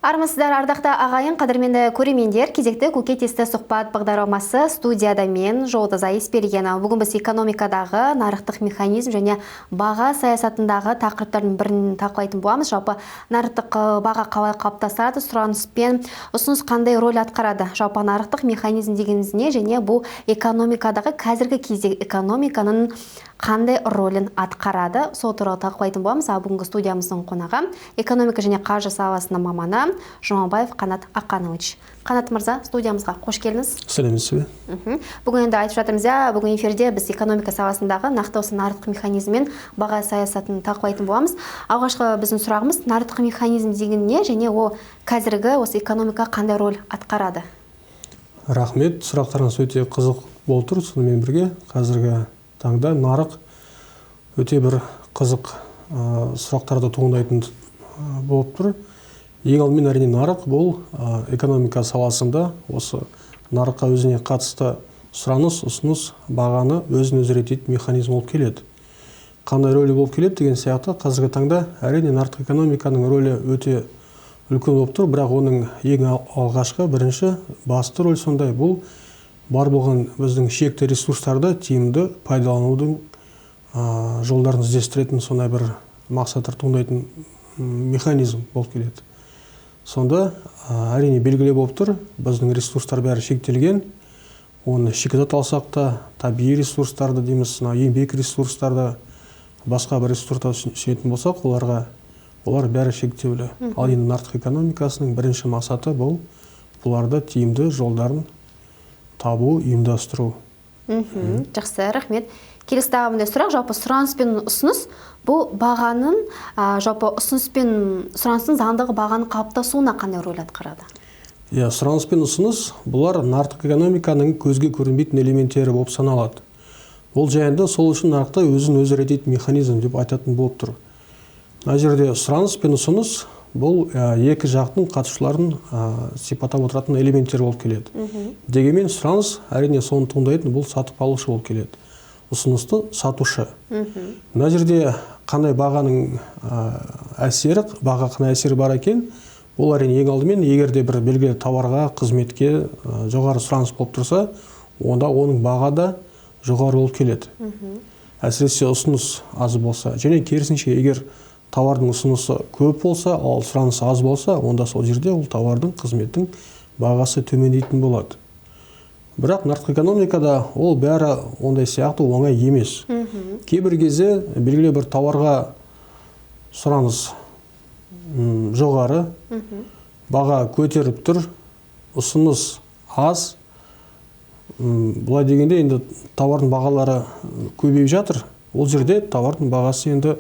Армысыздар, ардақты ағайын, қадірменді көрермендер, кезекті көкейтесті сұхбат бағдарламасы студияда мен Жолдыз Айыспергена. Бүгін біз экономикадағы нарықтық механизм және баға саясатындағы тақырыптардың бірін талқылайтын боламыз. Жалпы нарықтық баға қалай қалыптасады, сұраныс пен ұсыныс қандай рөл атқарады? Жалпы нарықтық механизм дегеніміз не, және бұл экономикадағы қазіргі кезде экономиканың қандай рөлін атқарады? Сол туралы талқылайтын боламыз. Ал бүгінгі студиямыздың қонағы экономика және қаржы саласының маманы Жұмабаев Қанат Ақанович. Қанат мырза, студиямызға қош келдіңіз. Сәлеметсіз бе? Бүгін енді айтып жатырмыз, бүгін эфирде біз экономика саласындағы нақты осы нарықтық механизм мен баға саясатын талқылайтын боламыз. Алғашқы біздің сұрағымыз нарықтық механизм деген не, және ол қазіргі осы экономика қандай рөл атқарады? Рахмет, сұрақтарыңыз өте қызық болып тұр. Сонымен бірге қазіргі таңда нарық өте бір қызық сұрақтарды туындайтын болып тұр. Ең алдымен әрине нарық бұл экономика саласында осы нарыққа өзіне қатысты сұраныс, ұсыныс, бағаны өзін-өзі реттейтін механизм болып келеді. Қандай рөлі болып келеді деген сияқты қазіргі таңда әрине нарықтық экономиканың рөлі өте үлкен болып тұр, бірақ оның ең алғашқы бірінші басты рөл сондай, бұл бар болған біздің шекті ресурстарды тиімді пайдаланудың жолдарын іздестіретін сондай бір мақсаттар туындайтын механизм болып келеді. Сонда әрине белгілі болып тұр, біздің ресурстар бәрі шектелген. Оны шикізат алсақ та, табиғи ресурстарды дейміз, еңбек ресурстарды, басқа бір ресурстарды түсінетін болсақ, олар бәрі шектеулі. Ал енді нарықтық экономикасының бірінші мақсаты бұл бұларды тиімді жолдарын табу, ұйымдастыру. Жақсы, рахмет. Келесі тағы сұрақ, жалпы сұраныс пен ұсыныс бұл бағаның, жалпы ұсыныс пен сұраныстың заңдығы бағаның қалыптасуына қандай рөл атқарады? Сұраныс пен ұсыныс бұлар нарықтық экономиканың көзге көрінбейтін элементтері болып саналады. Ол жайында сол үшін нарықта өзін өзі реттейтін механизм деп айтатын болып тұр. Мына жерде сұраныс пен ұсыныс бұл екі жақтың қатысушыларын сипаттап отыратын элементтер болып келеді. Дегенмен сұраныс әрине соны туындайтын бұл сатып алушы болып келеді. Ұсынысты сатушы. Мына жерде қандай бағаның баға қандай әсері бар екен, бұл әрине ең алдымен егерде бір белгілі тауарға, қызметке жоғары сұраныс болып тұрса, онда оның баға да жоғары болып келеді. Әсіресе ұсыныс аз болса, және керісінше егер тауардың ұсынысы көп болса, ал сұранысы аз болса, онда сол жерде ол тауардың, қызметтің бағасы төмендейтін болады. Бірақ нарықтық экономикада ол бәрі ондай сияқты оңай емес. Кейбір кезде белгілі бір тауарға сұраныс жоғары, баға көтеріп тұр, ұсыныс аз. Бұлай дегенде енді тауардың бағалары көбейіп жатыр. Ол жерде тауардың бағасы енді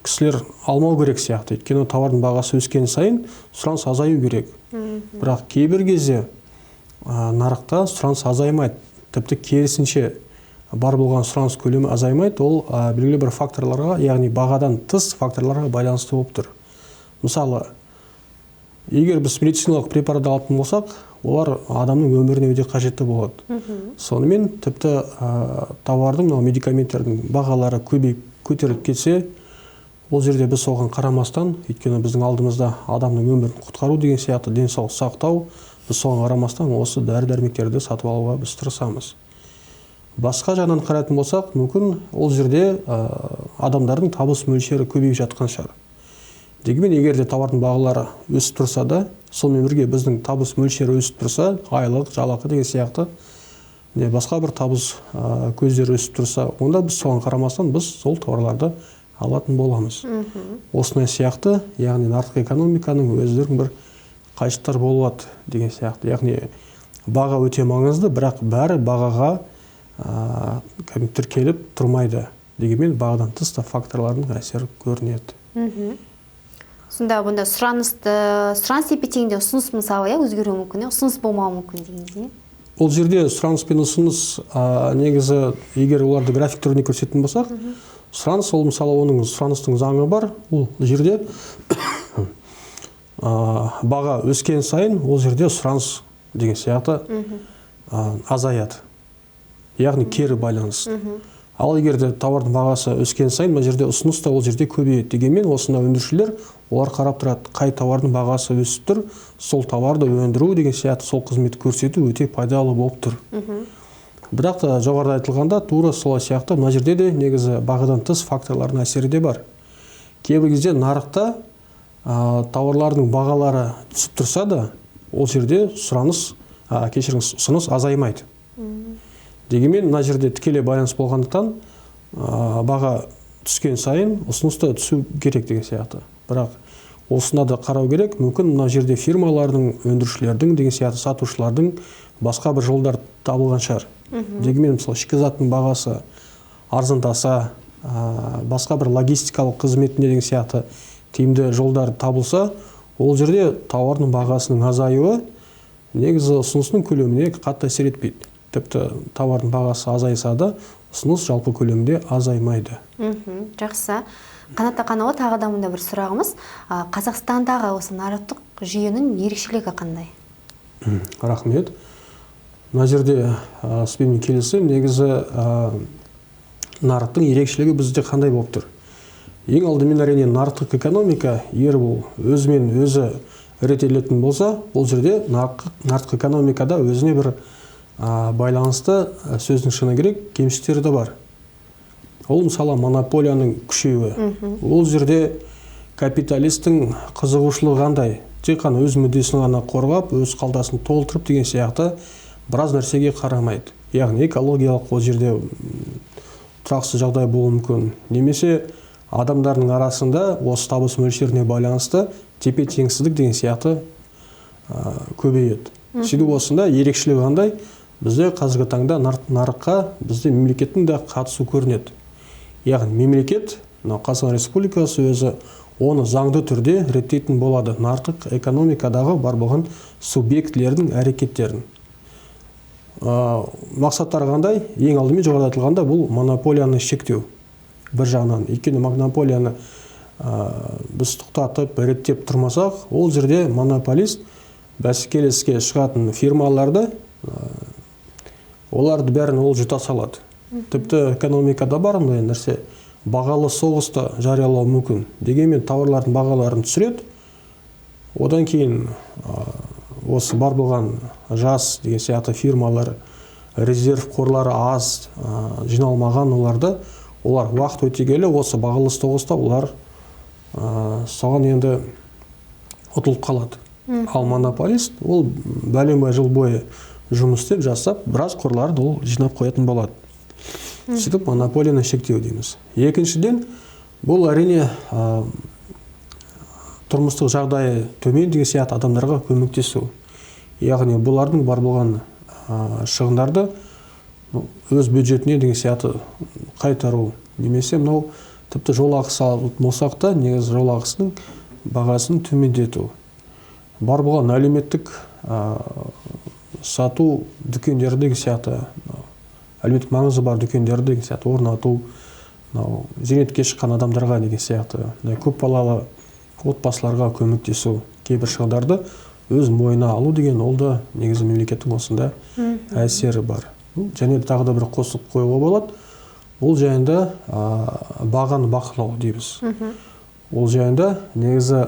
кісілер алмау керек сияқты. Өйткені тауардың бағасы өскен сайын сұраныс азаю керек. Бірақ кейбір кезде нарықта сұраныс азаймайды. Тіпті керісінше бар болған сұраныс көлемі азаймайды. Ол белгілі бір факторларға, яғни бағадан тыс факторларға байланысты болып тұр. Мысалы, егер біз медициналық препарат алатын болсақ, олар адамның өміріне өте қажетті болады. Сонымен тіпті тауардың, медикаменттердің бағалары көтеріліп кетсе, ол жерде біз соған қарамастан, өйткені біздің алдымызда адамның өмірін құтқару деген сияқты денсаулық сақтау, біз соған қарамастан осы дәрі-дәрмектерді сатып алуға біз тырысамыз. Басқа жағынан қарайтын болсақ, мүмкін ол жерде адамдардың табыс мөлшері көбейіп жатқан шығар. Дегенмен егер де тауардың бағалары өсіп тұрса да, сонымен бірге біздің табыс мөлшері өсіп тұрса, айлық, жалақы деген сияқты, басқа бір табыс көздері өсіп тұрса, онда біз соған қарамастан біз сол тауарларды алатын боламыз. Осындай сияқты, яғни нарықтық экономиканың өздерінің бір қайшылықтар болады деген сияқты. Яғни баға өте маңызды, бірақ бәрі бағаға тіркеліп тұрмайды. Дегенмен бағадан тыс та факторлардың әсері көрінеді. Сонда бұнда сұраныс тепе-теңде ұсыныс мысалы өзгеруі мүмкін, ұсыныс болмауы мүмкін дегенде? Ол жерде сұраныс пен ұсыныс негізі егер оларды график түрінде көрсететін болсақ, сұраныс ол мысалы оның сұраныстың заңы бар, ол жерде баға өскен сайын ол жерде сұраныс деген сияқты азаяды. Яғни кері байланыс. Ал егер де тауардың бағасы өскен сайын мына жерде ұсыныс та ол жерде көбейеді. Дегенмен осында өндірушілер олар қарап тұрады, қай тауардың бағасы өсіп тұр, сол тауарды өндіру деген сияқты сол қызметті көрсету өте пайдалы болып тұр. Бірақ та жоғарыда айтылғанда тура сол сияқты мына жерде де негізі бағадан тыс факторлардың әсері де бар. Кейбір кезде нарықта тауарлардың бағалары түсіп тұрса да, ол жерде ұсыныс азаймайды. Дегенмен мына жерде тікелей байланыс болғандықтан баға түскен сайын ұсыныс та түсу керек деген сияқты. Бірақ осына да қарау керек. Мүмкін мына жерде фирмалардың, өндірушілердің деген сияқты сатушылардың басқа бір жолдар табылған шығар. Дегенмен мысалы шикізаттың бағасы арзандаса, басқа бір логистикалық қызметіне деген сияқты тиімді жолдар табылса, ол жерде тауардың бағасының азаюы негізі ұсыныстың көлеміне қатты әсер етпейді. Тіпті тауардың бағасы азайса да, ұсыныс жалпы көлемде азаймайды. Жақсы. Қанат Ақанұлы, тағы да мұнда бір сұрағымыз. Қазақстандағы осы нарықтық жүйенің ерекшелігі қандай? Рахмет. Мына жерде сізбен келісемін, негізі нарықтың ерекшелігі бізде қандай болып тұр? Ең алдымен әрине нарықтық экономика, егер бұл өзімен өзі реттелетін болса, бұл жерде нарықтық экономикада өзіне бір байланысты сөздің шыны керек кемшіліктері де бар. Ол мысалы монополияның күшеюі. Ол жерде капиталистің қызығушылығы қандай? Тек қана өз мүддесін ғана қорғап, өз қалтасын толтырып деген сияқты біраз нәрсеге қарамайды. Яғни экологиялық ол жерде тұрақсыз жағдай болуы мүмкін. Немесе адамдардың арасында осы табыс мөлшеріне байланысты тепе-теңсіздік деген сияқты көбейеді. Сөйтіп осында ерекшелігі қандай? Бізде қазіргі таңда нарыққа бізде мемлекеттің де қатысу көрінеді. Яғни мемлекет, Қазақстан Республикасы өзі оны заңды түрде реттейтін болады. Нарықтық экономикадағы бар болған субъектілердің әрекеттерін. Мақсаттары қандай? Ең алдымен жоғарыда айтылғанда бұл монополияны шектеу. Бір жағынан, өйткені монополияны біз тоқтатып, реттеп тұрмасақ, ол жерде монополист бәсекелеске шығатын фирмаларды оларды бәрін ол жұта салады. Тіпті экономикада бар мындай нәрсе, бағалы соғысты жариялау мүмкін. Дегенмен тауарлардың бағаларын түсіреді. Одан кейін осы бар болған жас деген сияқты фирмалар, резерв қорлары аз, жиналмаған олар уақыт өте келе осы бағалы соғыста олар соған енді ұтылып қалады. Ал монополист ол бәленбай жыл бойы жұмыс істеп жасап, біраз қорларды ол жинап қоятын болады. Сөйтіп монополияны шектеу дейміз. Екіншіден, бұл әрине тұрмыстық жағдайы төмен деген сияқты адамдарға көмектесу. Яғни бұлардың бар болған шығындарды өз бюджетіне деген сияқты қайтару. Немесе мынау тіпті жол ақысы алып болсақ та, негізі жол ақысының бағасын төмендету. Бар болған әлеуметтік сату дүкендері деген сияқты, әлеуметтік маңызы бар дүкендерді деген сияқты орнату, зейнетке шыққан адамдарға деген сияқты, көп балалы отбасыларға көмектесу, кейбір шығындарды өз мойнына алу деген ол да негізі мемлекеттің осында әсері бар. Және тағы да бір қосып қоюға болады. Ол жайында бағаны бақылау дейміз. Ол жайында негізі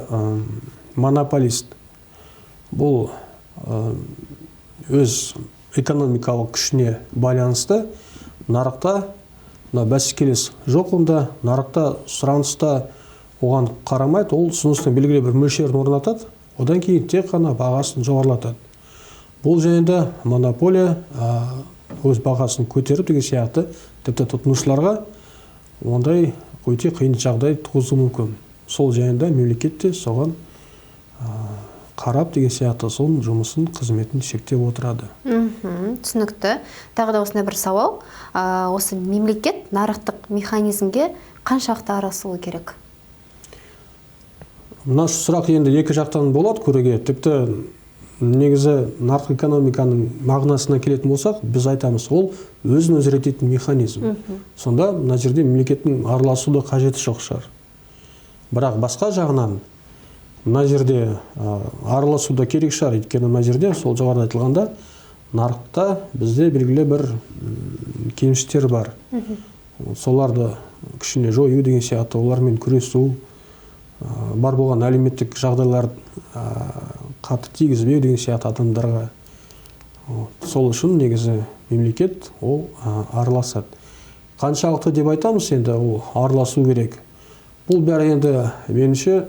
монополист бұл өз экономикалық күшіне байланысты нарықта бәсекелес жоқ, онда нарықта сұраныста оған қарамайды, ол ұсыныстың белгілі бір мөлшерін орнатады, одан кейін тек қана бағасын жоғарылатады. Бұл жайында монополия өз бағасын көтеріп деген сияқты тіпті тұтынушыларға ондай өте қиын жағдай туғызуы мүмкін. Сол жайында мемлекет те соған қарап деген сияқты соның жұмысын, қызметін шектеп отырады. Түсінікті. Тағы да осындай бір сауал. Осы мемлекет нарықтық механизмге қаншақты араласуы керек? Мына сұрақ енді екі жақтан болады көреге. Тіпті негізі нарықтық экономиканың мағынасына келетін болсақ, біз айтамыз, ол өзін өзі реттейтін механизм. Сонда мына жерде мемлекеттің араласуды қажеті жоқ шығар. Бірақ басқа жағынан мына жерде араласуда керек шығар, өйткені мына жерде сол жоғарыда айтылғанда нарықта бізде белгілі бір кемшіліктер бар. соларды кішіне жою деген сияқты, олармен күресу, бар болған әлеуметтік жағдайлар қатты тигізбеу деген сияқты адамдарға. Сол үшін негізі мемлекет ол араласады. Қаншалықты деп айтамыз, енді ол араласу керек. Бұл бәрі енді меніңше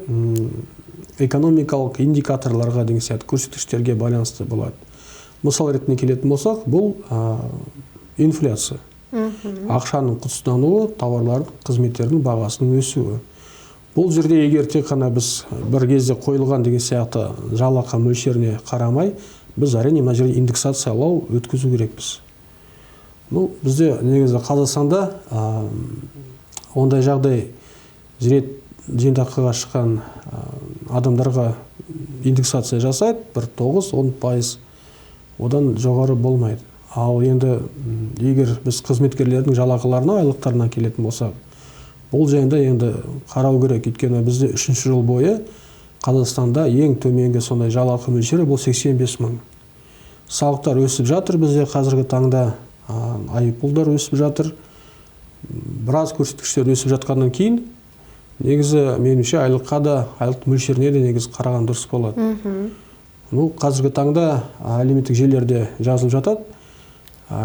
экономикалық индикаторларға деген сияқты көрсеткіштерге байланысты болады. Мысал ретінде келетін болсақ, бұл инфляция. Ақшаның құнсыздануы, тауарлардың, қызметтердің бағасының өсуі. Бұл жерде егер тек қана біз бір кезде қойылған деген сияқты жалақы мөлшеріне қарамай, біз әрине мына жерде индексациялау өткізу керекпіз. Бізде негізі Қазақстанда ондай жағдай зейнетақыға шыққан адамдарға индексация жасайды, 9-10%, одан жоғары болмайды. Ал енді егер біз қызметкерлердің жалақыларына, айлықтарына келетін болсақ, бұл жайында енді қарау керек. Өйткені бізде 3 жыл бойы Қазақстанда ең төменгі сондай жалақы мөлшері бұл 85 мың. Салықтар өсіп жатыр бізде қазіргі таңда, айыппұлдар өсіп жатыр. Біраз көрсеткіштер өсіп жатқаннан кейін, негізі меніңше айлыққа да, айлық мөлшеріне де негізі қараған дұрыс болады. Қазіргі таңда әлеуметтік желілерде жазылып жатады.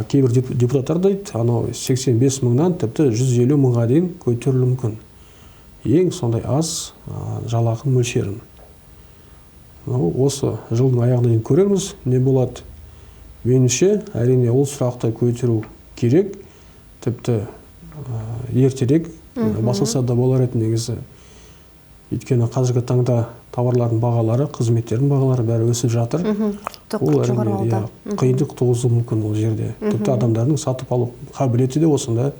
Кейбір депутаттар дейді, 85 мыңнан тіпті 150 мыңға дейін көтерілуі мүмкін. Ең сондай аз жалақы мөлшерін. Осы жылдың аяғына дейін көреміз, не болады. Меніңше, әрине ол сұрақты көтеру керек, тіпті ертерек басылса да болар еді негізі. Өйткені қазіргі таңда тауарлардың бағалары, қызметтердің бағалары бәрі өсіп жатыр. Ол әрине қиындық туғызуы мүмкін ол жерде. Тіпті адамдардың сатып алу қабілеті де осында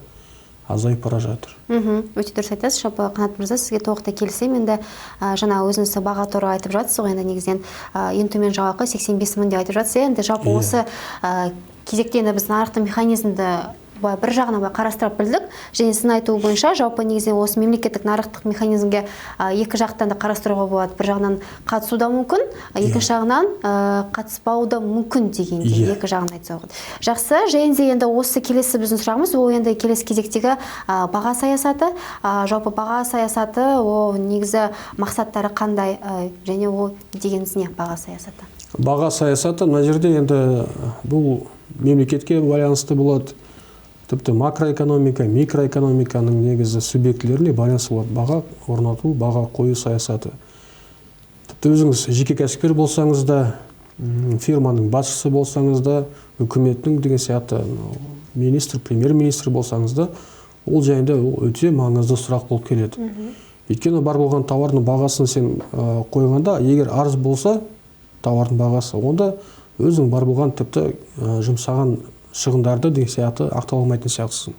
азайып бара жатыр. Өте дұрыс айтасыз, жалпы Қанат мырза, сізге толықтай келісемін. Енді жаңа өзіңіз баға туралы айтып жатсыз ғой, енді негізінен ең төмен жалақы 85 мың деп айтып жатсыз. Енді жалпы осы кезекте енді біз нарықтық механизмді бір жағынан қарастырып білдік, және сіздің айтуы бойынша жалпы негізінен осы мемлекеттік нарықтық механизмге екі жақтан да қарастыруға болады. Бір жағынан қатысу да мүмкін, екінші жағынан қатыспау да мүмкін дегендей, екі жағын айтсақ. Жақсы, және де енді осы келесі біздің сұрағымыз, ол енді келесі кезектегі баға саясаты. Жалпы баға саясаты, ол негізі мақсаттары қандай, және ол дегеніңіз не баға саясаты? Баға саясаты мына жерде енді бұл мемлекетке байланысты болады. Тіпті макроэкономика, микроэкономиканың негізі субъектілеріне байланысты болады. Баға орнату, баға қою саясаты. Тіпті өзіңіз жеке кәсіпкер болсаңыз да, фирманың басшысы болсаңыз да, үкіметтің деген сияқты министр, премьер-министр болсаңыз да, ол жайында өте маңызды сұрақ болып келеді. Өйткені бар болған тауардың бағасын сен қойғанда, егер арз болса тауардың бағасы, онда өзің бар болған тіпті жұмсаған шығындарды деген сияқты ақталмайтын сияқтысың.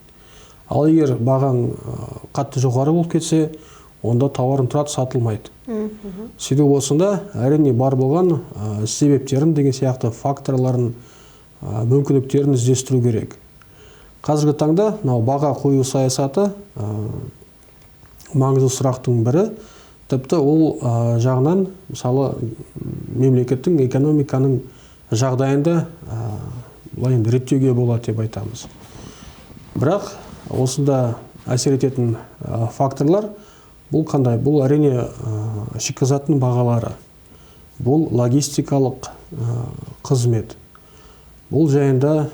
Ал егер бағаң қатты жоғары болып кетсе, онда тауарың тұрады, сатылмайды. Сөйтіп осында әрине бар болған себептерін деген сияқты факторларын, мүмкіндіктерін іздестіру керек. Қазіргі таңда баға қою саясаты маңызды сұрақтың бірі, тіпті ол жағынан мысалы мемлекеттің экономиканың жағдайында реттеуге болады деп айтамыз. Бірақ осында әсер ететін факторлар бұл қандай? Бұл әрине шикізаттың бағалары, бұл логистикалық қызмет. Бұл жайында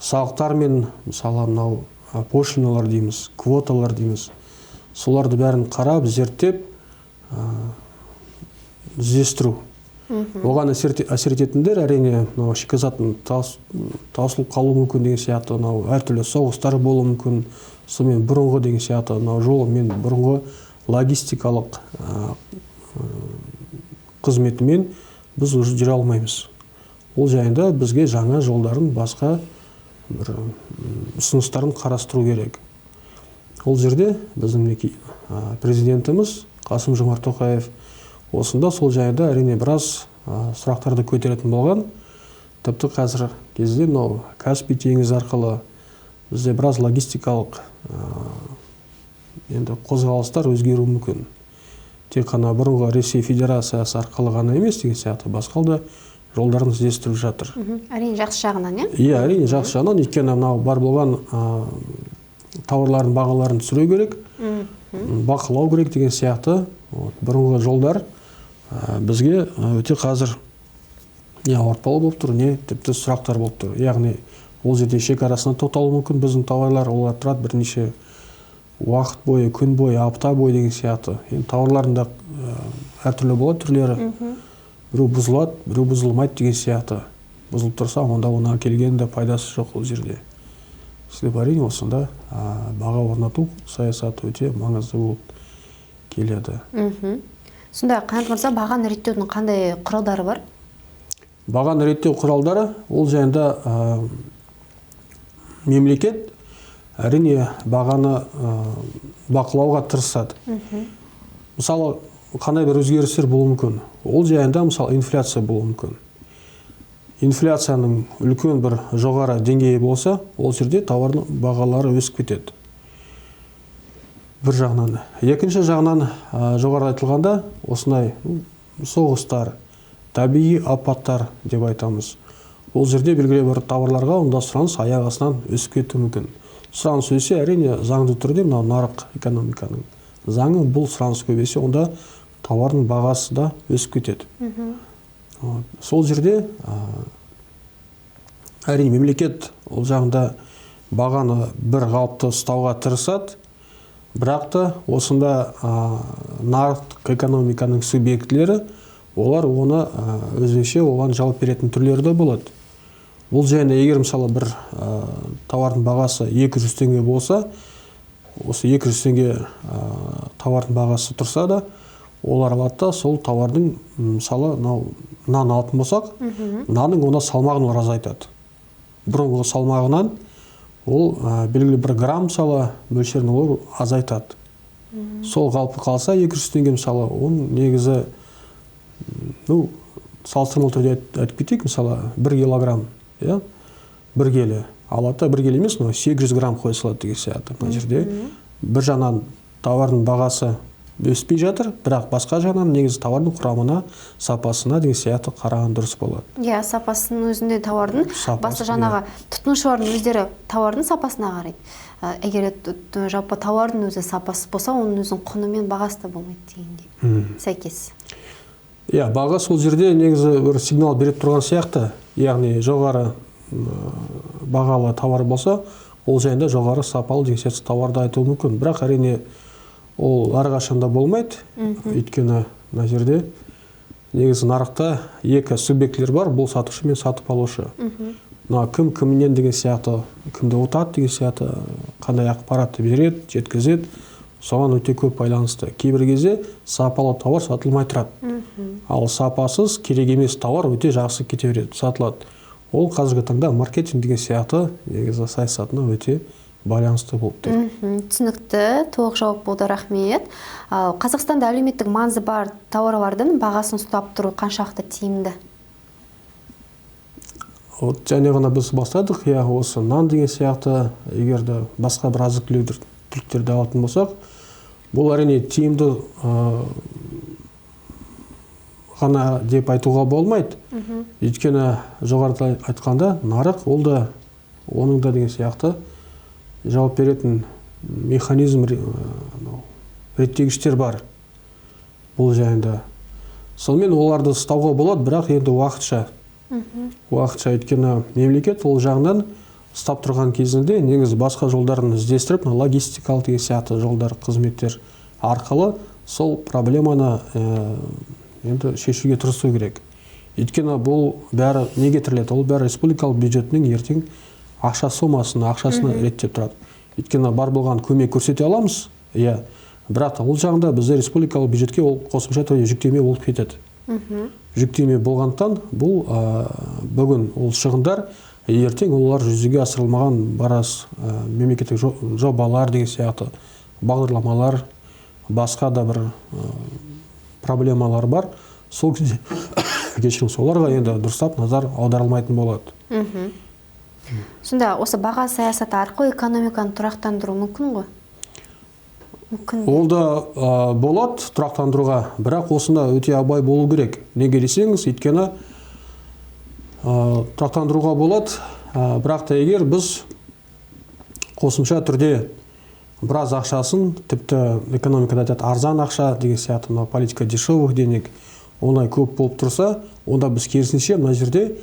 салықтар мен мысалы пошлиналар дейміз, квоталар дейміз. Соларды бәрін қарап, зерттеп, іздестіру. Оған әсер ететіндер әрине шикізаттың таусылып қалуы мүмкін деген сияқты, әртүрлі соғыстар болуы мүмкін, сонымен бұрынғы деген сияқты, жолымен бұрынғы логистикалық қызметімен біз уже жүре алмаймыз. Ол жайында бізге жаңа жолдарын, басқа бір ұсыныстарын қарастыру керек. Ол жерде біздің президентіміз Қасым-Жомарт Тоқаев осында сол жайында әрине біраз сұрақтарды көтеретін болған. Тіпті қазір кезде Каспий теңізі арқылы бізде біраз логистикалық қозғалыстар өзгеруі мүмкін. Тек қана бұрынғы Ресей Федерациясы арқылы ғана емес деген сияқты, басқа да жолдарын іздестіріп жатыр. Әрине жақсы жағынан, Иә, әрине жақсы жағынан, өйткені мынау бар болған тауарлардың бағаларын түсіру керек, бақылау керек деген сияқты. Бұрынғы жолдар бізге өте қазір не ауыртпалы болып тұр, не тіпті сұрақтар болып тұр. Яғни ол жерде шекарасына тоқталуы мүмкін біздің тауарлар, олар тұрады бірнеше уақыт бойы, күн бойы, апта бойы деген сияқты. Енді тауарлардың да әртүрлі болады түрлері. Біреу бұзылады, біреу бұзылмайды деген сияқты. Бұзылып тұрса, онда ona келген де пайдасы жоқ ол жерде. Себебі әрине осында баға орнату саясаты өте маңызды болып келеді. Сонда Қанат мырза, бағаны реттеудің қандай құралдары бар? Бағаны реттеу құралдары ол жайында мемлекет әрине бағаны бақылауға тырысады. Мысалы, қандай бір өзгерістер болуы мүмкін. Ол жайында мысалы инфляция болуы мүмкін. Инфляцияның үлкен бір жоғары деңгейі болса, ол жерде тауардың бағалары өсіп кетеді. Бір жағынан. Екінші жағынан жоғарыда айтылғанда осындай соғыстар, табиғи апаттар деп айтамыз. Ол жерде белгілі бір тауарларға онда сұраныс аяқ астынан өсіп кетуі мүмкін. Сұраныс өссе, әрине заңды түрде мынау нарық экономиканың заңы, бұл сұраныс көбейсе, онда тауардың бағасы да өсіп кетеді. Сол жерде әрине мемлекет ол жағында бағаны бір қалыпты ұстауға тырысады, бірақ та осында нарықтық экономиканың субъектілері олар оны өзінше оған жауап беретін түрлері де болады. Бұл жайында егер мысалы бір тауардың бағасы 200 теңге болса, осы 200 теңге тауардың бағасы тұрса да, олар алады да сол тауардың мысалы нан алатын болсақ, нанның ona салмағын олар азайтады. Бұрынғы салмағынан ол белгілі бір грамм мысалы мөлшерін олар азайтады. Сол қалпы қалса 200 теңге мысалы, оның негізі салыстырмалы түрде айтып кетейік, мысалы 1 килограмм, 1 келі алады, 1 келі емес, 800 грамм қой салады деген сияқты. Мына жерде бір жағынан тауардың бағасы өспей жатыр, бірақ басқа жағынан негізі тауардың құрамына, сапасына деген сияқты қараған дұрыс болады. Иә, сапасының өзінде тауардың, басқа жаңағы тұтынушылардың өздері тауардың сапасына қарайды. Егер жалпы тауардың өзі сапасы болса, оның өзінің құны мен бағасы да болмайды дегендей. Сәйкес. Иә, баға сол жерде негізі бір сигнал беріп тұрған сияқты, яғни жоғары бағалы тауар болса, ол жайында жоғары сапалы деген сияқты тауарды айтуы мүмкін. Бірақ әрине ол әрқашанда болмайды, өйткені мына жерде негізі нарықта екі субъектілер бар, бұл сатушы мен сатып алушы. Кім кімнен деген сияқты, кімді ұтады деген сияқты, қандай ақпаратты береді, жеткізеді, соған өте көп байланысты. Кейбір кезде сапалы тауар сатылмай тұрады. Ал сапасыз керек емес тауар өте жақсы кете береді, сатылады. Ол қазіргі таңда маркетинг деген сияқты негізі саясатына өте байланысты болып тұр. Түсінікті, толық жауап болды, рахмет. Қазақстанда әлеуметтік маңызы бар тауарлардың бағасын ұстап тұру қаншалықты тиімді? Және ғана біз бастадық, осы нан деген сияқты, егер де басқа бір азық-түліктерді алатын болсақ, бұл әрине тиімді ғана деп айтуға болмайды. Өйткені жоғарыда айтқанда нарық, ол да оның да деген сияқты жауап беретін механизм, реттегіштер бар бұл жайында. Сонымен оларды ұстауға болады, бірақ енді уақытша. Өйткені мемлекет ол жағынан ұстап тұрған кезінде негізі басқа жолдарын іздестіріп, логистикалық деген сияқты жолдар, қызметтер арқылы сол проблеманы енді шешуге тырысу керек. Өйткені бұл бәрі неге тіреледі? Ол бәрі республикалық бюджетінің ертең ақша сомасына, ақшасына реттеп тұрады. Өйткені бар болған көмек көрсете аламыз, бірақ ол жағында бізде республикалық бюджетке ол қосымша түрде жүктеме болып кетеді. Жүктеме болғандықтан бұл бүгін ол шығындар ертең олар жүзеге асырылмаған барас мемлекеттік жобалар деген сияқты бағдарламалар, басқа да бір проблемалар бар. Сол кезде кешірім соларға енді дұрыстап назар аударылмайтын болады. Сонда осы баға саясаты арқылы экономиканы тұрақтандыру мүмкін ғой? Ол да болады тұрақтандыруға, бірақ осында өте абай болу керек. Неге десеңіз, өйткені тұрақтандыруға болады. Бірақ та егер біз қосымша түрде біраз ақшасын, тіпті экономикада айтады арзан ақша деген сияқты, мына политика дешевых денег, оңай көп болып тұрса, онда біз керісінше мына жерде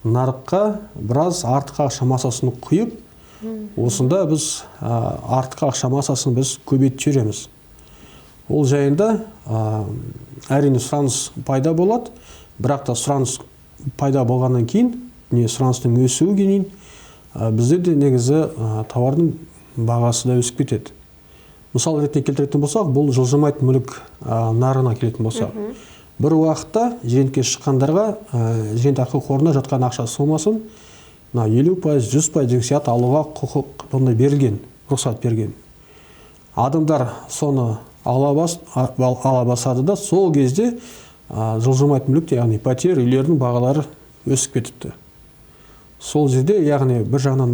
нарыққа біраз артық ақша массасын құйып, осында біз артық ақша массасын біз көбейтіп жібереміз. Ол жайында әрине сұраныс пайда болады, бірақ та сұраныс пайда болғаннан кейін, сұраныстың өсуі кейін, бізде де негізі тауардың бағасы да өсіп кетеді. Мысал ретінде келтіретін болсақ, бұл жылжымайтын мүлік нарығына келетін болсақ. Бір уақытта жиынтыққа шыққандарға жиынтақы қорына жатқан ақша сомасын 50%, 100% деген сияқты алуға құқық берілген, рұқсат берген. Адамдар соны ала басады да, сол кезде жылжымайтын мүлік, яғни пәтер, үйлердің бағалары өсіп кетіпті. Сол жерде, яғни бір жағынан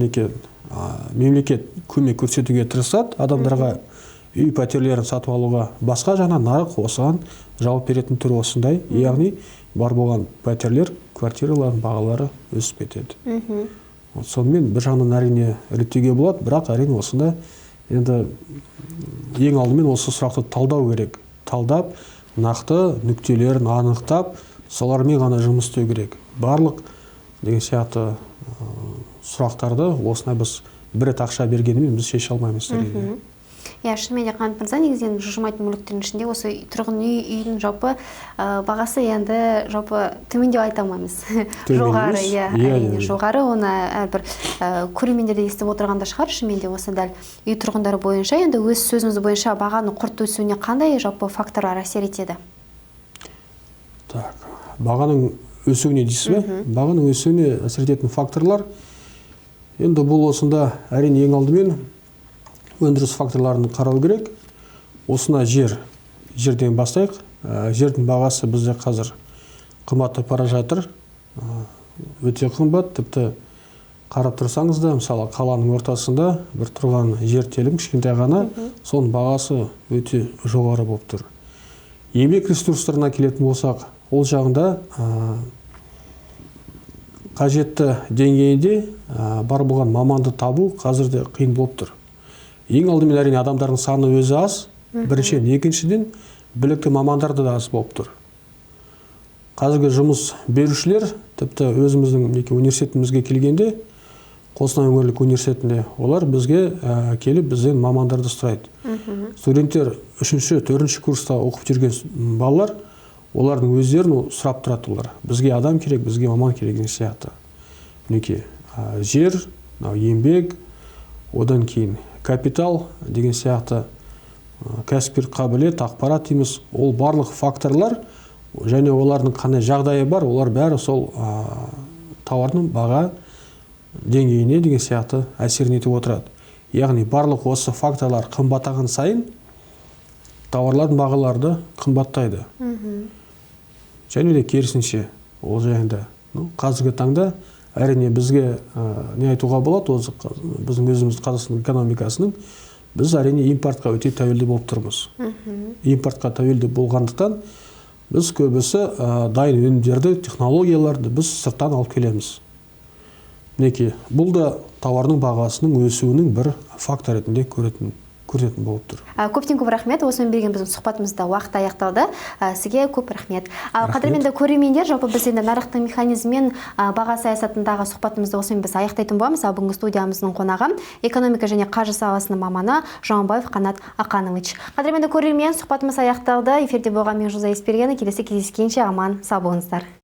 мемлекет көмек көрсетуге тырысады, адамдарға үй пәтерлерін сатып алуға, басқа жағынан нарық осыған жауап беретін түрі осындай, яғни бар болған пәтерлер, квартиралардың бағалары өсіп кетеді. Сонымен бір жағынан әрине реттеуге болады, бірақ әрине осында енді ең алдымен осы сұрақты талдау керек. Талдап, нақты нүктелерін анықтап, солармен ғана жұмыс істеу керек. Барлық деген сияқты сұрақтарды осына біз бір рет ақша бергенімен біз шеше алмаймыз. Шынымен де Қанат мырза, негізінен жылжымайтын мүліктің ішінде осы тұрғын үйдің жалпы бағасы енді жалпы төмен деп айта алмаймыз. Жоғары, жоғары, оны әрбір көрермендер де естіп отырғанда шығар. Шынымен де осы дәл үй тұрғындары бойынша, енді өз сөзіңіз бойынша бағаның күрт өсуіне қандай жалпы факторлар әсер етеді? Бағаның өсуіне дейсіз бе? Бағаның өсуіне әсер ететін факторлар, енді бұл осында әрине ең алдымен өндіріс факторларын қарау керек. Осына жерден бастайық. Жердің бағасы бізде қазір қымбаттап бара жатыр. Өте қымбат, тіпті қарап тұрсаңыз да, мысалы қаланың ортасында бір тұрған жер телім кішкентай ғана, соның бағасы өте жоғары болып тұр. Еңбек ресурстарына келетін болсақ, ол жағында қажетті деңгейінде бар болған маманды табу қазірде қиын болып тұр. Ең алдымен әрине адамдардың саны өзі аз, біріншіден, екіншіден білікті мамандар да аз болып тұр. Қазіргі жұмыс берушілер, тіпті өзіміздің университетімізге келгенде, Қостанай өңірлік университетінде, олар бізге келіп бізден мамандарды сұрайды. Студенттер 3-4 курста оқып жүрген балалар, олардың өздерін сұрап тұрады олар. Бізге адам керек, бізге маман керек деген сияқты. Жер, еңбек, одан кейін капитал деген сияқты кәсіпкер қабілет, ақпарат дейміз, ол барлық факторлар және олардың қандай жағдайы бар, олар бәрі сол тауардың баға деңгейіне деген сияқты әсерін етіп отырады. Яғни барлық осы факторлар қымбаттаған сайын тауарлардың бағалары қымбаттайды. Және де керісінше ол жайында. Қазіргі таңда әрине бізге не айтуға болады, біздің өзіміз Қазақстан экономикасының, біз әрине импортқа өте тәуелді болып тұрмыз. Импортқа тәуелді болғандықтан біз көбісі дайын өнімдерді, технологияларды біз сырттан алып келеміз. Бұл да тауардың бағасының өсуінің бір фактор ретінде көретін болып тұр. Көптен көп рахмет. Осымен берген біздің сұхбатымызда уақыт аяқталды. Сізге көп рахмет. Қадірменді көрермендер, жалпы біз енді нарықтың механизмімен баға саясатындағы сұхбатымызды осымен біз аяқтайтын боламыз. Бүгінгі студиямыздың қонағы экономика және қаржы саласының маманы Жаманбаев Қанат Ақанович. Қадірменді көрермен, сұхбатымыз аяқталды. Эфирде болған мен Жұлдызай Еспергенова. Келесі кездескенше аман сау болыңыздар.